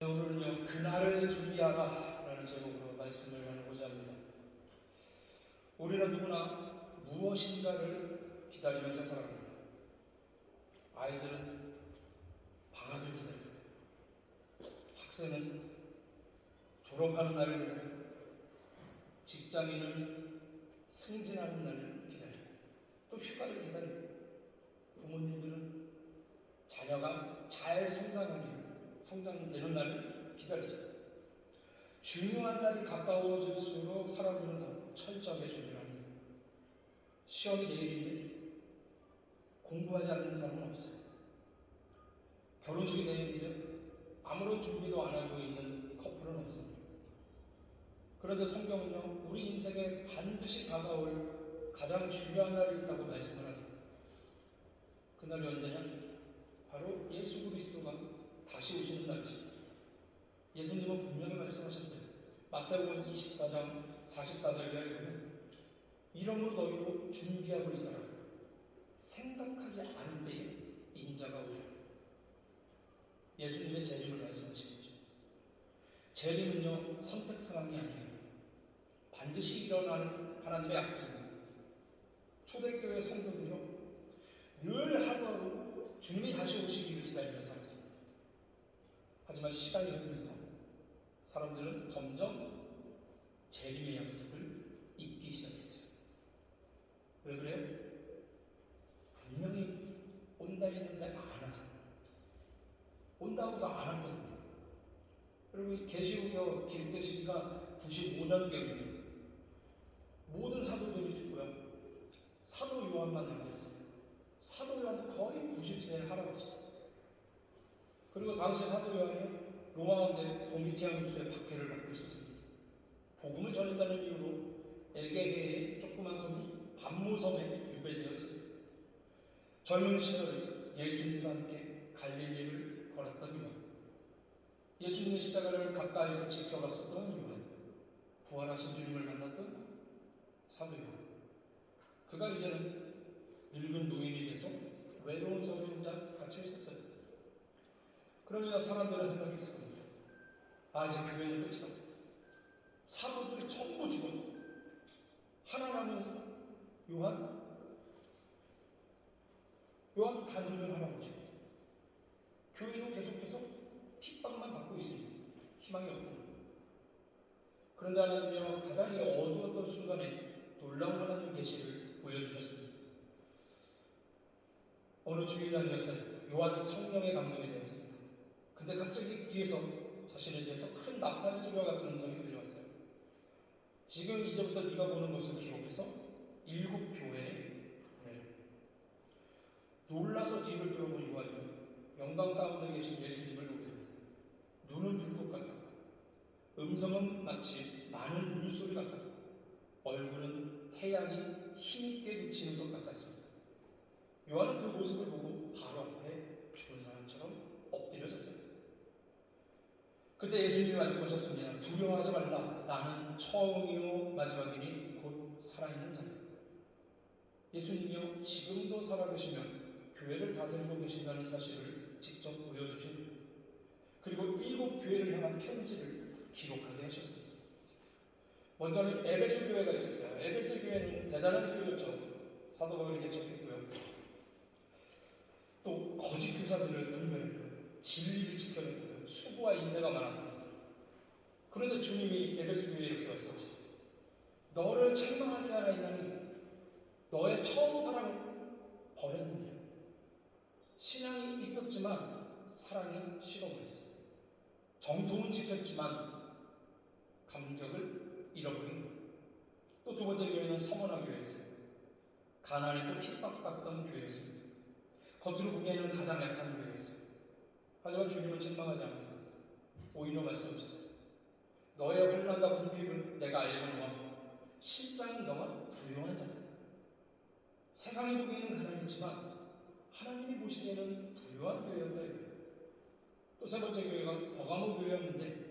오늘은요, 그날을 준비하라 라는 제목으로 말씀을 나누고자 합니다. 우리는 누구나 무엇인가를 기다리면서 살아갑니다. 아이들은 방학을 기다리고, 학생은 졸업하는 날을 기다리고, 직장인은 승진하는 날을 기다리고, 또 휴가를 기다리고, 부모님들은 자녀가 잘 성장되는 날을 기다리죠. 중요한 날이 가까워질수록 사람들은 더 철저하게 준비를 합니다. 시험이 내일인데 공부하지 않는 사람은 없어요. 결혼식이 내일인데 아무런 준비도 안 하고 있는 커플은 없습니다. 그런데 성경은요, 우리 인생에 반드시 다가올 가장 중요한 날이 있다고 말씀을 하세요. 그날이 언제냐? 바로 예수 그리스도가 다시 오시는 날이죠. 예수님은 분명히 말씀하셨어요. 마태복음 24장 44절에 보면 이러므로 너희도 준비하고 있어라. 생각하지 않을 때에 인자가 오리라. 예수님의 재림을 말씀하신 거죠. 재림은요, 선택사항이 아니에요. 반드시 일어나는 하나님의 약속입니다. 초대교회 성도들요, 늘 하루하루 주님이 다시 오시기를 기다리며 살았습니다. 하지만 시간이 흐르면서 사람들은 점점 재림의 약속을 잊기 시작했어요. 왜 그래요? 분명히 온다 했는데 안 하죠. 온다고 해서 안 하거든요. 여러분, 계시록의 기록된 시기가 95년경이에요. 모든 사도들이 죽고요. 사도 요한만 남겨졌어요. 사도 요한은 거의 90세의 할아버지. 그리고 당시 사도 요한은 로마 황제 도미티아누스의 박해를 받고 있었습니다. 복음을 전한다는 이유로 에게해의 조그만 섬이 반모섬에 유배되어 있었어요. 젊은 시절에 예수님과 함께 갈릴리를 걸었던 요한, 예수님의 십자가를 가까이서 지켜봤었던 요한, 부활하신 주님을 만났던 사도 요한. 그가 이제는 늙은 노인이 돼서 외로운 섬에 혼자 갇혀 있었어요. 그러면 사람들의 생각이 있을 겁니다. 아, 이제 교회는 끝이다. 사도들이 전부 죽었고 하나 남으면서 요한도 다 늙은 할아버지. 교회도 계속해서 핍박만 받고 있습니다. 희망이 없고. 그런데 하나님은 가장 어두웠던 순간에 놀라운 하나님 계시를 보여주셨습니다. 어느 주일날이었어요. 요한이 성령의 감동이 되었습니다. 근데 갑자기 뒤에서 자신에 대해서 큰 나팔 소리와 같은 음성이 들려왔어요. 지금 이제부터 네가 보는 것을 기록해서 7 교회에 보내라. 놀라서 뒤를 돌아본 요한은 영광 가운데 계신 예수님을 보게 됩니다. 눈은 불꽃 같았고, 음성은 마치 많은 물소리 같았고, 얼굴은 태양이 힘있게 비치는 것 같았습니다. 요한은 그 모습을 보고 바로 앞에 죽은 사람처럼 엎드려졌어요. 그때 예수님이 말씀하셨습니다. 두려워하지 말라. 나는 처음이요 마지막이니 곧 살아있는 자다. 예수님이요 지금도 살아계시면 교회를 다스리고 계신다는 사실을 직접 보여주신, 그리고 7 교회를 향한 편지를 기록하게 하셨습니다. 먼저는 에베소 교회가 있었어요. 에베소 교회는 대단한 교회였죠. 사도 바울이 개척했고요. 또 거짓 교사들을 분별했고요. 진리를 지켜냈고요. 수고와 인내가 많았습니다. 그런데 주님이 에베소 교회에 이렇게 말씀하셨어요. 너를 책망할 게 하나 있나니 너의 처음 사랑을 버렸느냐. 신앙이 있었지만 사랑이 식어버렸어요. 정통은 지켰지만 감격을 잃어버린 거예요. 또 2번째 교회는 서머나 교회였어요. 가난했고 핍박받던 교회였습니다. 겉으로 보기에는 가장 약한 교회였어요. 하지만 주님은 책망하지 않았습니다. 오히려 말씀하셨어요. 너의 환난과 궁핍을 내가 알거니와 실상 너가 부유한 자다. 세상이 보기에는 가난했지만 하나님이 보시기에는 부유한 교회였다. 또 3번째 교회가 버가모 교회였는데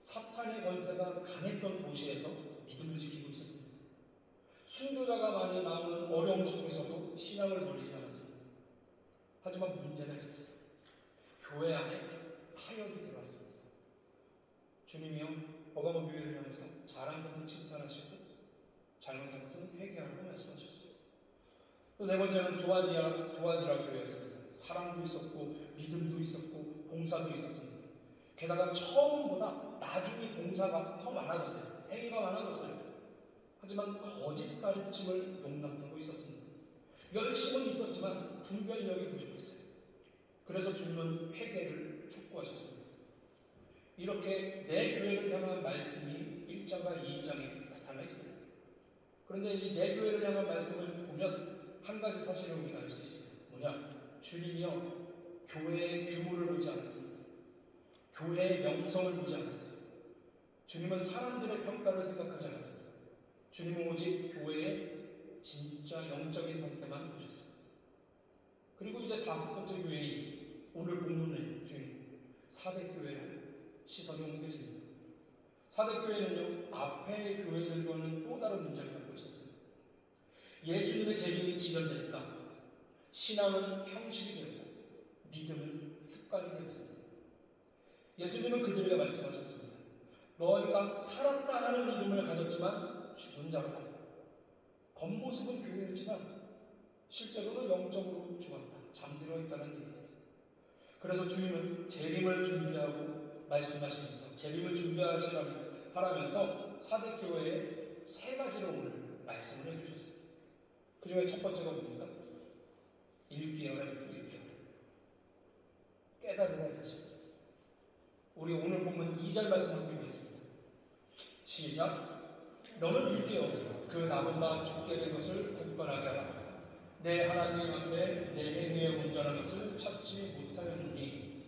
사탄의 권세가 강했던 도시에서 믿음을 지키고 있었습니다. 순교자가 많이 나오는 어려움 속에서도 신앙을 버리지 않았습니다. 하지만 문제가 있었어요. 교회 안에 타협이 들어왔습니다. 주님이요 버가모 교회를 향해서 잘한 것은 칭찬하시고 잘못한 것은 회개하라고 말씀하셨어요. 또 네 번째는 두아디라 교회였습니다. 사랑도 있었고 믿음도 있었고 봉사도 있었습니다. 게다가 처음보다 나중에 봉사가 더 많아졌어요. 행위가 많아졌어요. 하지만 거짓 가르침을 용납하고 있었습니다. 열심은 있었지만 분별력이 부족했어요. 그래서 주님은 회개를 촉구하셨습니다. 이렇게 내 교회를 향한 말씀이 1장과 2장에 나타나 있어요. 그런데 이 내 교회를 향한 말씀을 보면 한 가지 사실을 우리가 알 수 있어요. 뭐냐? 주님이요 교회의 규모를 보지 않았습니다. 교회의 명성을 보지 않았어요. 주님은 사람들의 평가를 생각하지 않았습니다. 주님은 오직 교회의 진짜 영적인 상태만 보셨어요. 그리고 이제 다섯 번째 교회인 오늘 본문의 주인 사대교회로 시선이 옮겨집니다. 사대교회는요 앞의 교회들과는 또 다른 문제를 갖고 있었어요. 예수님의 재림이 지연되니까 신앙은 형식이 되었고 믿음은 습관이 되었습니다. 예수님은 그들에게 말씀하셨습니다. 너희가 살았다 하는 이름을 가졌지만 죽은 자로다. 겉모습은 교회였지만 실제로는 영적으로 죽었다. 잠들어 있다는 얘기였어요. 그래서 주님은 재림을 준비하고 말씀하시면서 재림을 준비하라면서 사대교회에 세 가지로 오늘 말씀을 해주셨어요. 그 중에 첫 번째가 뭡니까? 읽기어라. 깨달으라 해야지. 우리 오늘 보면 2절 말씀을 보겠습니다. 시작. 너는 읽기어 그 남은 바 죽게 된 것을 굳건하게 하라. 내 하나님 앞에 내 행위에 온전한 것을 찾지 못하였느니.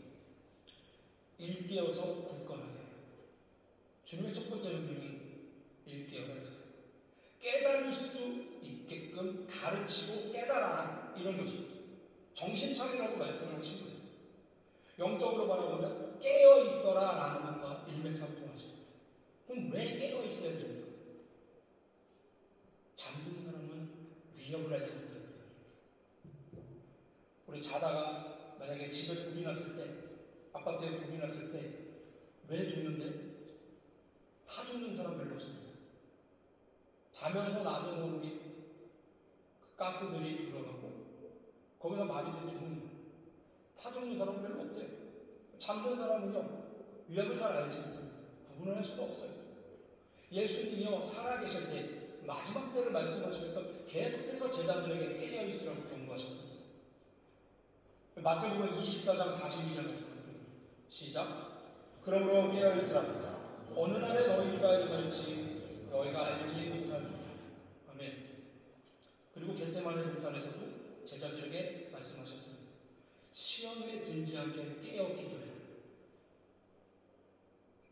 읽기어서 굳건하게 하라. 주님의 첫 번째 명령이 읽기어라 했어요. 깨달을 수 있게끔 가르치고 깨달아라 이런 것입니다. 정신 차리라고 말씀을 하신 거예요. 영적으로 바라보면 깨어 있어라 라는 것과 일맥상통하죠. 그럼 왜 깨어 있어야 됩니까? 잠든 사람은 위협을 알지 못할 때, 우리 자다가 만약에 집에 불이 났을 때, 아파트에 불이 났을 때 왜 죽는데? 타 죽는 사람 별로 없습니다. 자면서 나도 모르게 가스들이 들어가고 거기서 마비돼 죽는, 타 죽는 사람은 별로 없대요. 잠든 사람은요 위협을 잘 알지 못합니다. 구분을 할 수가 없어요. 예수님이요 살아계실 때 마지막 때를 말씀하시면서 계속해서 제자들에게 깨어있으라고 경고하셨습니다. 마태복음 24장 42절 말씀입니다. 시작. 그러므로 깨어있으라. 어느 날에 너희가 임할지 너희가 알지 못하느니라. 아멘. 그리고 겟세마네 동산에서도 제자들에게 말씀하셨습니다. 시험에 들지 않게 깨어 기도해라.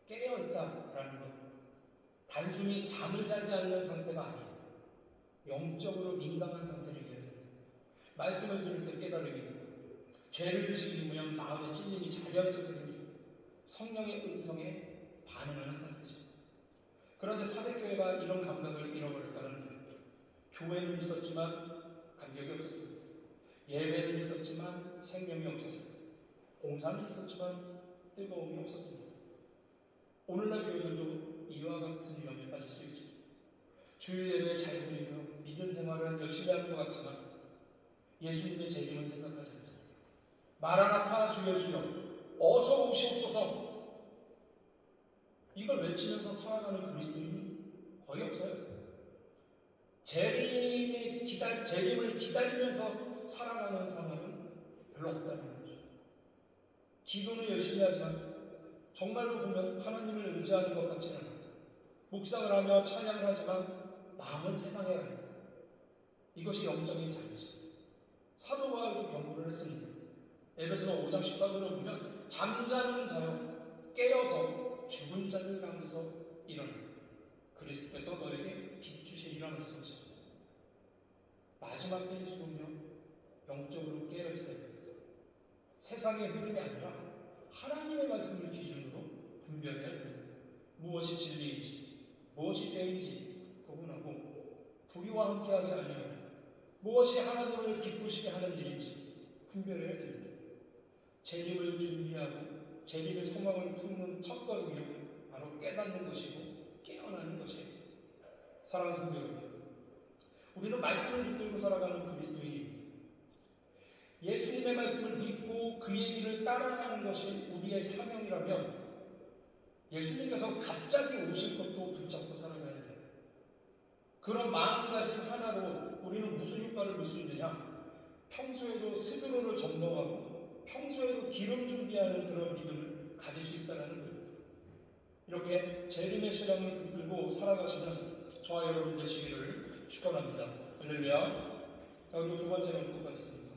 깨어있다라는 것, 단순히 잠을 자지 않는 상태가 아니에요. 영적으로 민감한 상태를 얘기해야 됩니다. 말씀을 들을 때 깨달음이고, 죄를 지으면 마음의 찔림이 자연스럽게 생기고, 성령의 음성에 반응하는 상태죠. 그런데 사대교회가 이런 감각을 잃어버렸다는 거예요. 교회는 있었지만 감격이 없었습니다. 예배는 있었지만 생명이 없었습니다. 봉사는 있었지만 뜨거움이 없었습니다. 오늘날 교회들도 이와 같은 위험에 빠질 수 있죠. 주일 예배 잘 드리며 믿음 생활을 열심히 하는 것 같지만 예수님의 재림을 생각하지 않습니다. 마라나타 주 예수여 어서 오시옵소서, 이걸 외치면서 살아가는 그리스도인이 거의 없어요. 재림을 기다리면서 살아가는 사람은 별로 없다는 거죠. 기도는 열심히 하지만 정말로 보면 하나님을 의지하는 것 같지는 않아요. 묵상을 하며 찬양을 하지만 마음은 세상에 아니다. 이것이 영적인 자리죠. 사도 바울도 경고를 했습니다. 에베소서 5장 14절을 보면 잠자는 자여 깨어서 죽은 자들 가운데서 일어나 그리스도께서 너에게 빛주시리라 말씀하셨습니다. 마지막 때의 수고며 영적으로 깨어있어야 됩니다. 세상의 흐름이 아니라 하나님의 말씀을 기준으로 분별해야 됩니다. 무엇이 진리인지 무엇이 죄인지 구분하고 불의와 함께하지 않으며 무엇이 하나님을 기쁘시게 하는 일인지 분별해야 됩니다. 재림을 준비하고 재림의 소망을 품는 첫걸음이요 바로 바로 깨닫는 것이고 깨어나는 것이에요. 사랑하는 성도 여러분, 우리는 말씀을 붙들고 살아가는 그리스도인입니다. 예수님의 말씀을 믿고 그의 길을 따라가는 것이 우리의 사명이라면 예수님께서 갑자기 오실 것도 붙잡고 살아가야 돼요. 그런 마음가짐 하나로 우리는 무슨 효과를 볼 수 있느냐? 평소에도 스스로를 점검하고 평소에도 기름 준비하는 그런 믿음을 가질 수 있다는 거예요. 이렇게 재림의 신앙을 붙들고 살아가시는 저와 여러분 되시기를 축원합니다. 할렐루야. 여기도 두 번째 명도가 있습니다.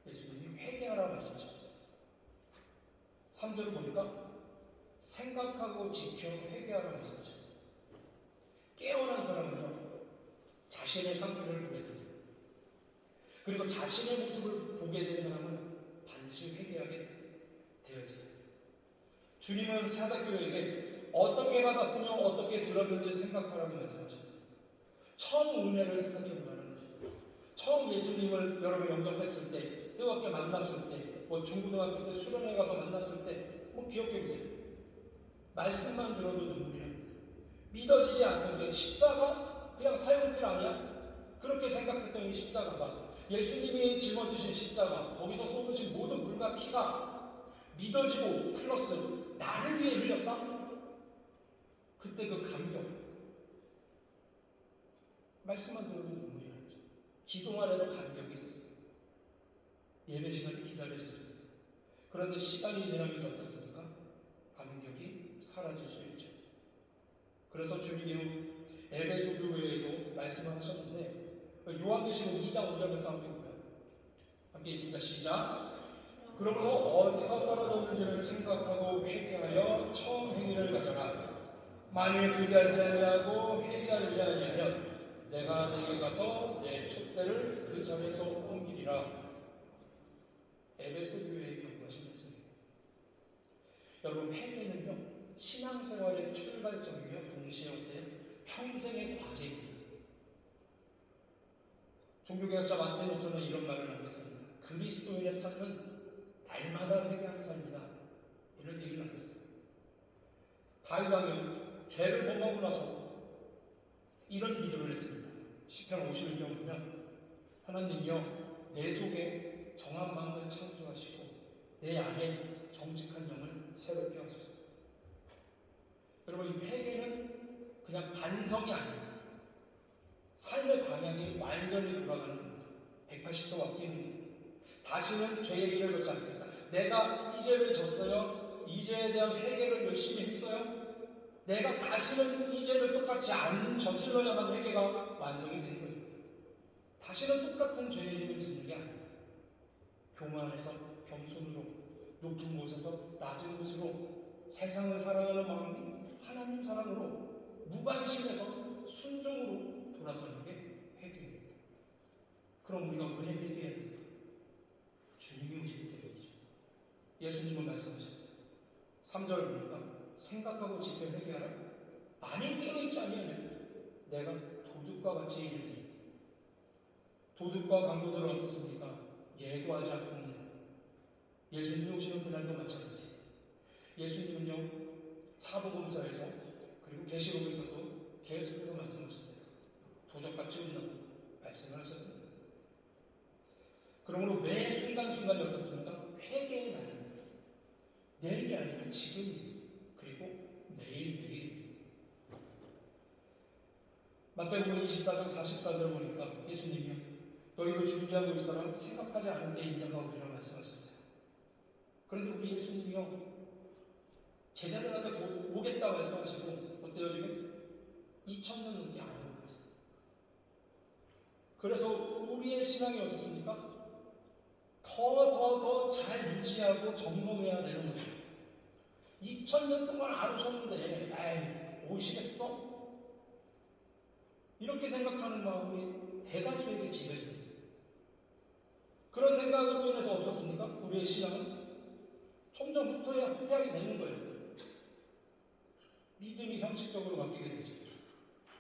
예수님이 회개하라 말씀하셨어요. 3절을 보니까 생각하고 지켜 회개하라 말씀하셨어요. 깨어난 사람은요, 자신의 상태를 보게 됩니다. 그리고 자신의 모습을 보게 된 사람은 반드시 회개하게 되어 있어요. 주님은 사도교회에게 어떻게 받았으며 어떻게 들었는지 생각하라고 말씀하셨어요. 처음 은혜를 생각해 보라는 거죠. 처음 예수님을 여러분 영접했을 때, 뜨겁게 만났을 때, 중고등학교 때 수련회 가서 만났을 때, 기억해 보세요. 말씀만 들어도 눈물이 납니다. 믿어지지 않던 게 십자가? 그냥 사형틀 아니야? 그렇게 생각했던 이 십자가가, 예수님이 짊어지신 십자가, 거기서 쏟으신 모든 불과 피가 믿어지고 플러스 나를 위해 흘렸다? 그때 그 감격, 말씀만 들어도 눈물이 났죠. 기도만 해도 감격이 있었어요. 예배 시간이 기다려졌습니다. 그런데 시간이 지나면서 어떻습니까? 감격이 사라질 수 있죠. 그래서 주님이 에베소 교회에도 말씀을 하셨는데, 요한계시록 2장 5절 말씀 함께 볼까요? 함께 있습니다. 시작. 그러므로 어디서 떨어졌는지를 생각하고 회개하여 처음 행위를 가져라. 만일 그리하지 아니하고 회개하지 아니하면 내가 내게 가서 내 촛대를 그 자리에서 옮기리라. 에베소 교회에 경고하신 말씀입니다. 여러분, 회개는요, 신앙생활의 출발점이며 동시에 어때요? 평생의 과제입니다. 종교개혁자 마틴 루터는 이런 말을 하고 있습니다. 그리스도인의 삶은 날마다 회개하는 삶이다. 이런 얘기를 하고 있어요. 다윗 왕은 죄를 범하고 나서 이런 기도를 했습니다. 시편 51편 보면 하나님이여 내 속에 정한 마음을 창조하시고 내 안에 정직한 영을 새롭게 하소서. 여러분, 이 회개는 그냥 반성이 아니에요. 삶의 방향이 완전히 돌아가는 겁니다. 180도 바뀌는 겁니다. 다시는 죄의 길을 걷지 않겠다. 내가 이 죄를 졌어요. 이 죄에 대한 회개를 열심히 했어요. 내가 다시는 이 죄를 똑같이 안 저질러야만 회개가 완성이 되는 거예요. 다시는 똑같은 죄의 짓을 짓는 게 아닙니다. 교만해서 겸손으로, 높은 곳에서 낮은 곳으로, 세상을 사랑하는 마음이 하나님 사랑으로, 무관심해서 순종으로 돌아서는 게 회개입니다. 그럼 우리가 왜 회개해야 됩니까? 주님이 오시기 때문이죠. 예수님은 말씀하셨어요. 3절 보니까 생각하고 지켜 회개하라. 만일 깨어있지 아니하면 내가 도둑과 같이 이르니. 도둑과 강도들은 어떻습니까? 예고하지 않습니다. 예수님이 오시는 그날도 마찬가지예요. 예수님은요, 사복음서에서 그리고 계시록에서도 계속해서 말씀하셨어요. 도적같이 온다고 말씀을 하셨습니다. 그러므로 매 순간순간이 어떻습니까? 회개의 날입니다. 내일이 아니라 지금입니다. 그리고 매일매일. 마태복음 24장 44절 보니까 예수님이요, 너희도 준비하고 있어라. 생각하지 않은 때 인자가 오리라 말씀하셨어요. 그런데 우리 예수님이요, 제자들한테 오겠다 말씀하시고 어때요 지금? 2000년 넘게 안 오고 있어요. 그래서 우리의 신앙이 어떻습니까? 더 잘 유지하고 점검해야 되는 거죠. 2000년 동안 안 오셨는데 에이 오시겠어? 이렇게 생각하는 마음이 대다수에게 지배집니다. 그런 생각으로 인해서 어떻습니까? 우리의 신앙은 점점 후퇴하게 되는 거예요. 믿음이 형식적으로 바뀌게 되죠.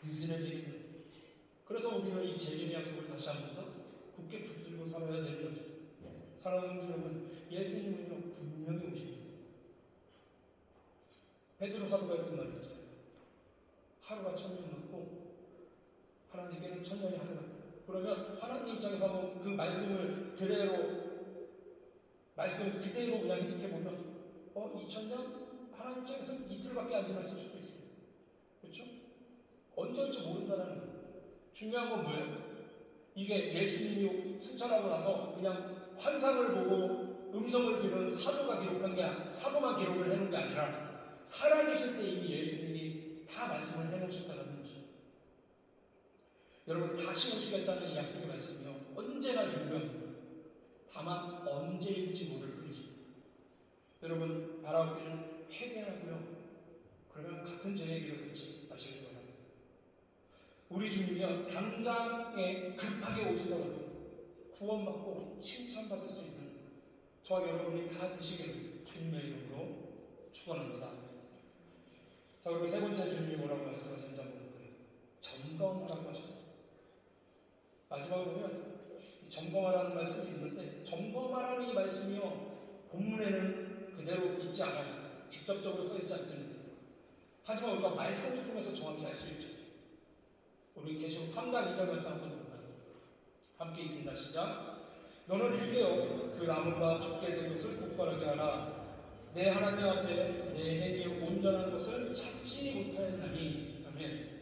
느슨해지게 됩니다. 그래서 우리는 이 재림의 약속을 다시 한 번 더 굳게 붙들고 살아야 되는 거죠. 사랑하는 여러분, 예수님은요 분명히 오십니다. 베드로 사도가 했던 말이 있죠. 하루가 천년 같고 하나님께는 천년이 하루 같다. 그러면 하나님 입장에서 한번 그 말씀을 그대로 그냥 해석해보면 2000년? 하나님 입장에서 이틀밖에 안 지났을 수도 있어요. 그렇죠? 언제 올지 모른다는 거예요. 중요한 건 뭐예요? 이게 예수님이 승천하고 나서 그냥 환상을 보고 음성을 들은 사도만 기록을 해놓은 게 아니라 살아계실 때 이미 예수님이 다 말씀을 해놓으셨다는 거죠. 여러분, 다시 오시겠다는 이 약속의 말씀이요, 언제나 유효합니다. 다만 언제일지 모를 뿐이죠. 여러분, 바라보기를 회개하고요, 그러면 같은 죄의 길을 걷지 마시길 바랍니다. 우리 주님이요, 당장에 급하게 오시더라도 구원받고 칭찬받을 수 있는 저와 여러분이 다 되시기를 주님의 이름으로 축원합니다. 자, 그리고 세 번째 주님이 뭐라고 말씀하셨는지 한번 볼까요? 점검하라고 하셨어요. 마지막으로 보면 점검하라는 말씀이 있는데, 점검하라는 이 말씀이요, 본문에는 그대로 있지 않아요. 직접적으로 써있지 않습니다. 하지만 우리가 말씀을 통해서 정확히 알 수 있죠. 우리 계시록 3장 2절 말씀 한번 볼까요? 함께 있습니다. 시작. 너는 일깨어 그 나무가 죽게 된 것을 곧바르게 하라. 내 하나님 앞에 내 행위 온전한 것을 찾지 못하였나니. 아멘.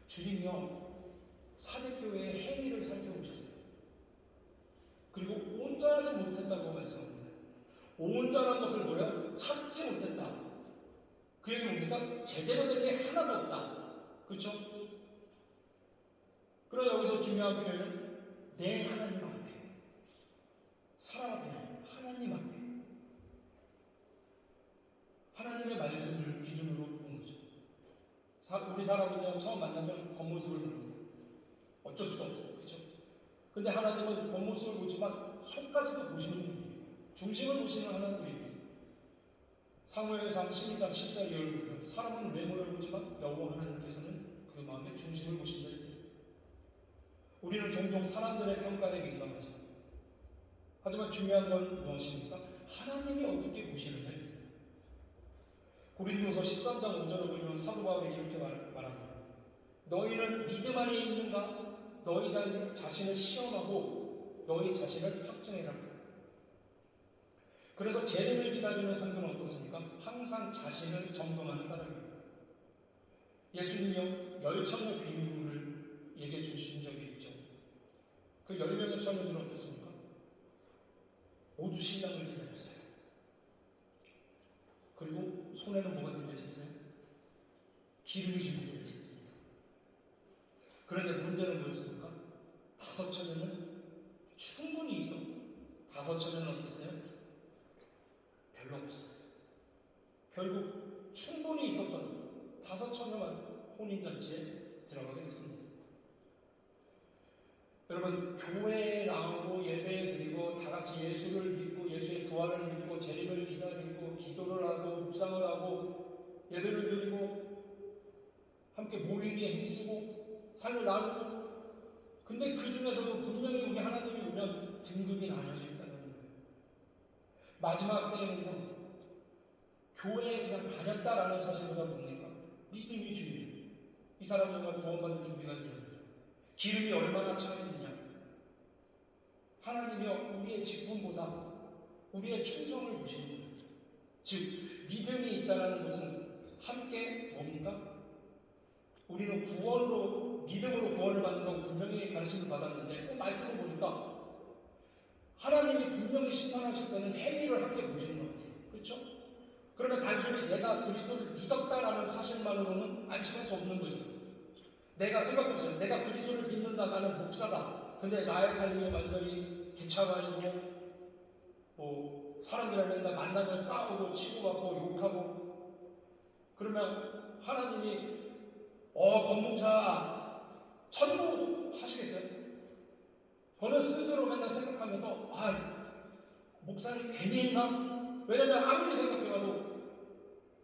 주님이요, 사대교회의 행위를 살펴보셨어요. 그리고 온전하지 못했다고 말씀합니다. 온전한 것을 뭐야? 찾지 못했다. 그 얘기 뭡니까? 제대로 된 게 하나도 없다. 그렇죠? 그러나 여기서 중요한 표현은 내 하나님 앞에, 사람 앞에, 하나님 앞에, 하나님의 말씀을 기준으로 본 거죠. 우리 사람은요, 처음 만나면 겉모습을 봅니다. 어쩔 수가 없어요. 그렇죠? 근데 하나님은 겉모습을 보지만 속까지도 보시는 분이에요. 중심을 보시는 하나님이에요. 사무엘상 12장 14절을 보면 사람은 외모를 보지만 여호와 하나님께서는 그 마음의 중심을 보신다 했어요. 우리는 종종 사람들의 평가에 민감하죠. 하지만 중요한 건 무엇입니까? 하나님이 어떻게 보시느냐. 고린도서 13장 5절을 보면 사도 바울이 이렇게 말합니다. 너희는 믿음 안에 있는가? 너희 자신을 시험하고 너희 자신을 확증해라. 그래서 재림을 기다리는 성도는 어떻습니까? 항상 자신을 점검하는 사람입니다. 예수님이 열처녀 비유를 얘기해 주신 적이 있죠. 그 10명의 처녀들은 어떻습니까? 모두 신랑을 기다렸어요. 그리고 손에는 뭐가 들려있었어요? 기름이 좀 들려있었습니다. 그런데 문제는 뭐였습니까? 5처녀는 충분히 있었고 5처녀는 어땠어요? 별로 없었어요. 결국 충분히 있었던 5처녀만 혼인잔치에 들어가게 됐습니다. 여러분, 교회에 나오고 예배 드리고 다같이 예수를 믿고 예수의 부활을 믿고 재림을 기다리고 기도를 하고 묵상을 하고 예배를 드리고 함께 모이기에 힘쓰고 삶을 나누고, 근데 그 중에서도 분명히 우리 하나님이 보면 등급이 나눠져 있다는 거예요. 마지막 때에는요, 교회에 그냥 다녔다라는 사실보다 뭡니까? 믿음이 중요해요. 이 사람 정말 구원받을 준비가 중요해요. 기름이 얼마나 차있느냐. 하나님이요, 우리의 직분보다 우리의 충성을 보시는 거예요. 즉, 믿음이 있다는 것은 함께 뭡니까? 우리는 믿음으로 구원을 받는다고 분명히 가르침을 받았는데, 말씀을 보니까 하나님이 분명히 심판하실 때는 행위를 함께 보시는 것 같아요. 그렇죠? 그러면 단순히 내가 그리스도를 믿었다라는 사실만으로는 안심할 수 없는 거죠. 내가 생각해보세요. 내가 그리스도를 믿는다, 나는 목사다. 근데 나의 삶이 완전히 개차가지고 사람들이랑 맨날 만나면 싸우고 치고받고 욕하고, 그러면 하나님이 건문차 천국 하시겠어요? 저는 스스로 맨날 생각하면서 목사님 괜히 했나? 왜냐면 아무리 생각해봐도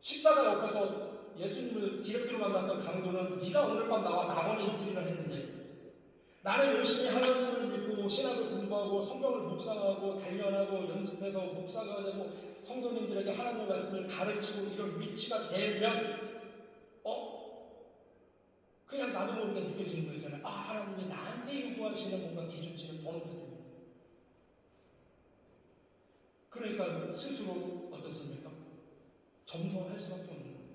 십자가 옆에서 예수님을 디렉트로 만났던 강도는 네가 오늘 밤 나와 낙원에 있으리라 했는데, 나는 열심히 하나님을 믿고 배우고 신학을 공부하고 성경을 묵상하고 단련하고 연습해서 목사가 되고 성도님들에게 하나님의 말씀을 가르치고 이런 위치가 되면 그냥 나도 모르게 느껴지는 거 있잖아요. 하나님이 나한테 요구하시는 뭔가 기준치를 더 높여줍니다. 그러니까 스스로 어떻습니까? 점검할 수밖에 없는 거예요.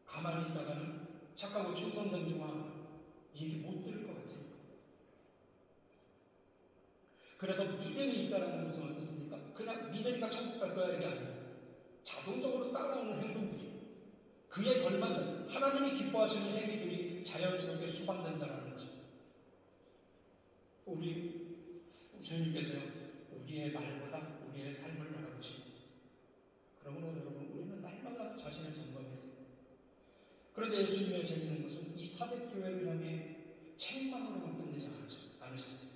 가만히 있다가는 착하고 충성된 종아 얘기 못 들을 것 같아요. 그래서 믿음이 있다는 것은 어떻습니까? 그냥 믿으니까 천국 갈 거야 이게 아니에요. 자동적으로 따라오는 행동들이 그에 걸맞는 하나님이 기뻐하시는 행위들이 자연스럽게 수반된다는 거죠. 우리 주님께서요, 우리의 말보다 우리의 삶을 바라보십니다. 그러므로 여러분, 우리는 날마다 자신을 점검해야 돼요. 그런데 예수님의 재밌는 것은 이 사대교회를 향해 책망으로만 끝내지 않으셨어요.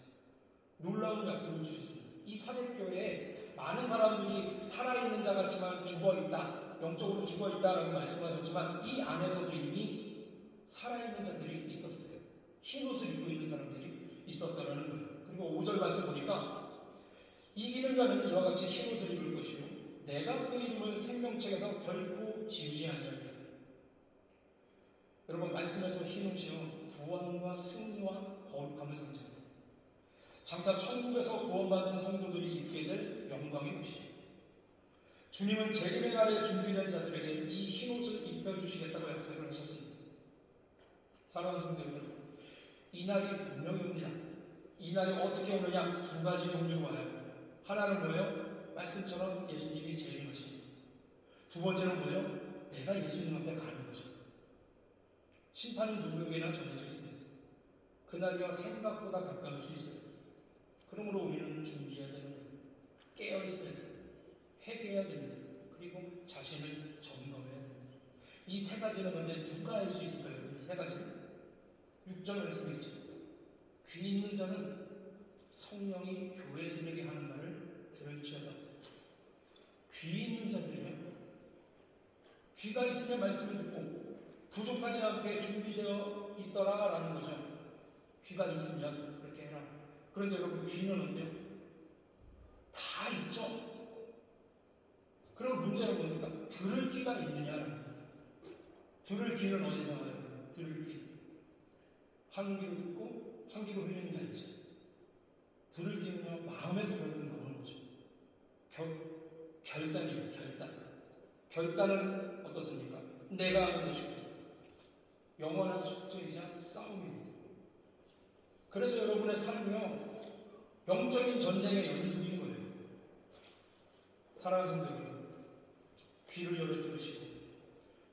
놀라운 약속을 주셨습니다. 이 사대교회에 많은 사람들이 살아있는 자 같지만 죽어있다, 영적으로 죽어있다라고 말씀하셨지만 이 안에서도 이미 살아있는 자들이 있었어요. 흰 옷을 입고 있는 사람들이 있었다는 거예요. 그리고 5절 말씀 보니까 이기는 자는 이와 같이 흰 옷을 입을 것이요 내가 그 이름을 생명책에서 결코 지우지 아니하리라. 여러분, 말씀에서 흰 옷이요 구원과 승리와 거룩함을 상징합니다. 장차 천국에서 구원받은 성도들이 입게 될 영광의 옷이에요. 주님은 재림의 날에 준비된 자들에게 이 흰 옷을 입혀주시겠다고 약속을 하셨습니다. 사랑하는 성도 여러분, 이 날이 분명히 옵니다. 이 날이 어떻게 오느냐? 두 가지 종류로 와요. 하나는 뭐예요? 말씀처럼 예수님이 재림하십니다. 두 번째는 뭐예요? 내가 예수님 앞에 가는 거죠. 심판이 누구에게나 정해져 있습니다. 그날이와 생각보다 가까울 수 있어요. 그러므로 우리는 준비해야 되는 거예요. 깨어 있어야 돼요. 회개해야 됩니다. 그리고 자신을 점검해야 됩니다. 이 세 가지는 근데 누가 알 수 있을까요? 이 세 가지는 6절 말씀이죠. 귀 있는 자는 성령이 교회들에게 하는 말을 들을지어다. 귀 있는 자들이요. 귀가 있으면 말씀을 듣고 부족하지 않게 준비되어 있어라 라는 거죠. 귀가 있으면 그렇게 해라. 그런데 여러분, 귀는 어때요? 다 있죠? 그럼 문제는 뭡니까? 들을 귀가 있느냐? 들을 귀는 어디서 와요? 들을 귀. 한 귀로 듣고 한 귀로 흘리는 게 아니죠. 들을 귀는요, 마음에서 결국 나오는 거죠. 결단이에요, 결단. 결단은 어떻습니까? 내가 하는 것이고 영원한 숙제이자 싸움입니다. 그래서 여러분의 삶이요, 영적인 전쟁의 연습인 거예요. 사랑하는 성도 여러분, 귀를 열어 들으시고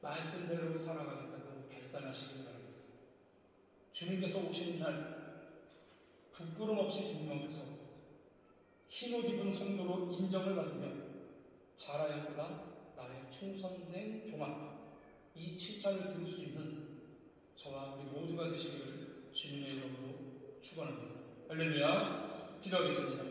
말씀대로 살아가겠다고 결단하시기 바랍니다. 주님께서 오시는 날 부끄럼 없이 주님 앞에서 흰옷 입은 성도로 인정을 받으며 잘하였구나 나의 충성된 종아, 이 칭찬을 들을 수 있는 저와 우리 모두가 되시기를 주님의 이름으로 축원합니다. 할렐루야. 기도하겠습니다.